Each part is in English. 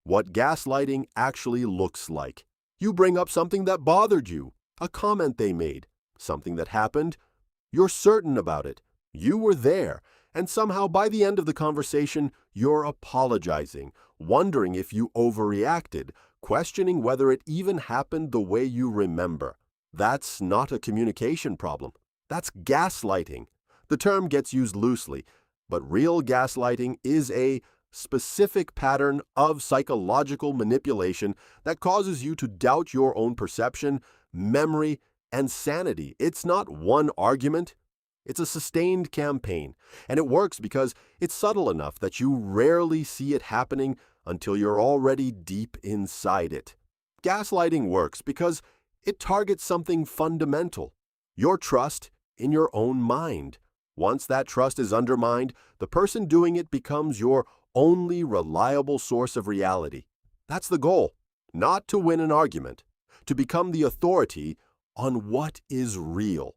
what gaslighting actually looks like. You bring up something that bothered you, a comment they made, something that happened. You're certain about it. You were there, and somehow by the end of the conversation, you're apologizing, wondering if you overreacted, questioning whether it even happened the way you remember. That's not a communication problem. That's gaslighting. The term gets used loosely, but real gaslighting is a specific pattern of psychological manipulation that causes you to doubt your own perception, memory, and sanity. It's not one argument. It's a sustained campaign, and it works because it's subtle enough that you rarely see it happening until you're already deep inside it. Gaslighting works because it targets something fundamental, your trust in your own mind. Once that trust is undermined, the person doing it becomes your only reliable source of reality. That's the goal, not to win an argument, to become the authority on what is real.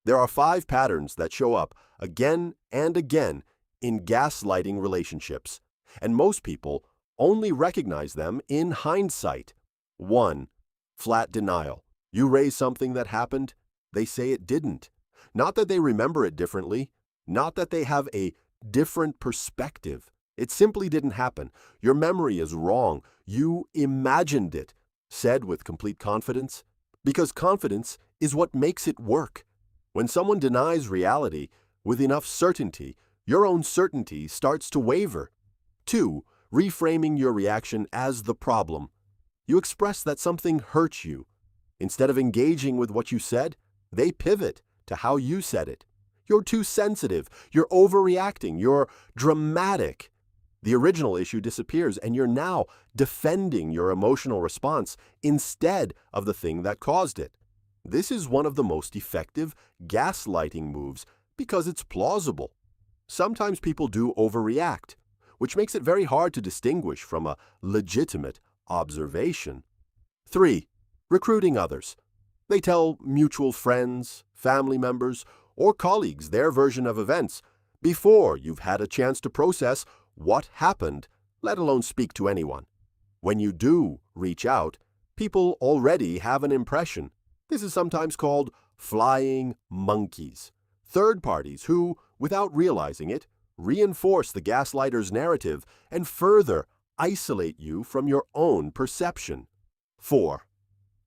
There are 5 patterns that show up again and again in gaslighting relationships, and most people only recognize them in hindsight. 1. Flat denial. You raise something that happened, they say it didn't. Not that they remember it differently, not that they have a different perspective. It simply didn't happen. Your memory is wrong. You imagined it, said with complete confidence, because confidence is what makes it work. When someone denies reality with enough certainty, your own certainty starts to waver. 2. Reframing your reaction as the problem. You express that something hurt you. Instead of engaging with what you said, they pivot to how you said it. You're too sensitive. You're overreacting. You're dramatic. The original issue disappears, and you're now defending your emotional response instead of the thing that caused it. This is one of the most effective gaslighting moves because it's plausible. Sometimes people do overreact, which makes it very hard to distinguish from a legitimate observation. 3. Recruiting others. They tell mutual friends, family members, or colleagues their version of events before you've had a chance to process what happened, let alone speak to anyone. When you do reach out, people already have an impression. This is sometimes called flying monkeys. Third parties who, without realizing it, reinforce the gaslighter's narrative and further isolate you from your own perception. 4.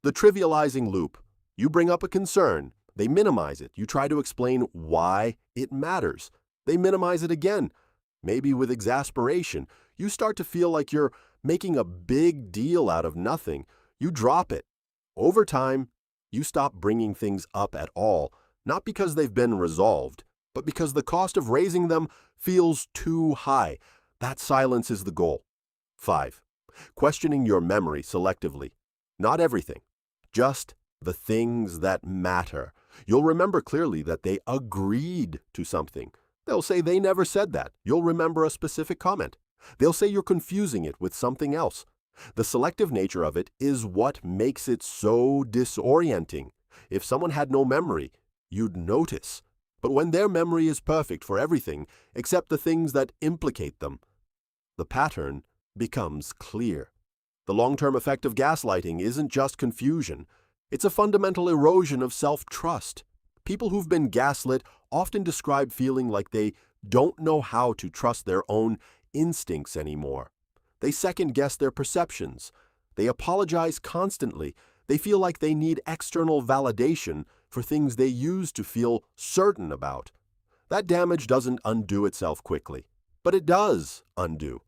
The trivializing loop. You bring up a concern. They minimize it. You try to explain why it matters. They minimize it again. Maybe with exasperation, you start to feel like you're making a big deal out of nothing. You drop it. Over time, you stop bringing things up at all, not because they've been resolved, but because the cost of raising them feels too high. That silence is the goal. 5. Questioning your memory selectively. Not everything, just the things that matter. You'll remember clearly that they agreed to something. They'll say they never said that. You'll remember a specific comment. They'll say you're confusing it with something else. The selective nature of it is what makes it so disorienting. If someone had no memory, you'd notice. But when their memory is perfect for everything except the things that implicate them, the pattern becomes clear. The long-term effect of gaslighting isn't just confusion. It's a fundamental erosion of self-trust. People who've been gaslit often describe feeling like they don't know how to trust their own instincts anymore. They second-guess their perceptions. They apologize constantly. They feel like they need external validation for things they used to feel certain about. That damage doesn't undo itself quickly, but it does undo.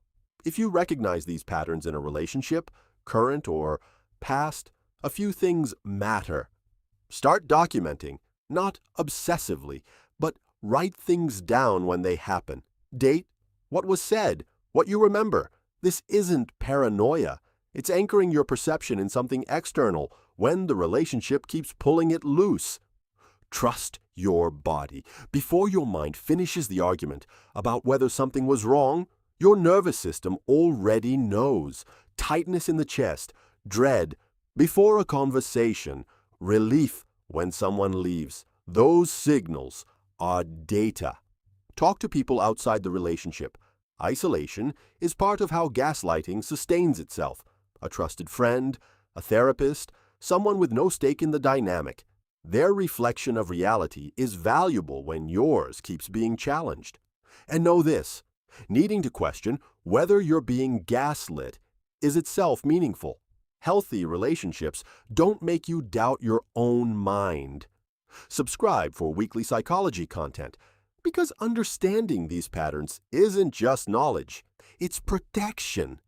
If you recognize these patterns in a relationship, current or past, a few things matter. Start documenting, not obsessively, but write things down when they happen. Date what was said, what you remember. This isn't paranoia. It's anchoring your perception in something external when the relationship keeps pulling it loose. Trust your body. Before your mind finishes the argument about whether something was wrong, your nervous system already knows. Tightness in the chest, dread before a conversation, relief when someone leaves. Those signals are data. Talk to people outside the relationship. Isolation is part of how gaslighting sustains itself. A trusted friend, a therapist, someone with no stake in the dynamic. Their reflection of reality is valuable when yours keeps being challenged. And know this, needing to question whether you're being gaslit is itself meaningful. Healthy relationships don't make you doubt your own mind. Subscribe for weekly psychology content, because understanding these patterns isn't just knowledge, it's protection.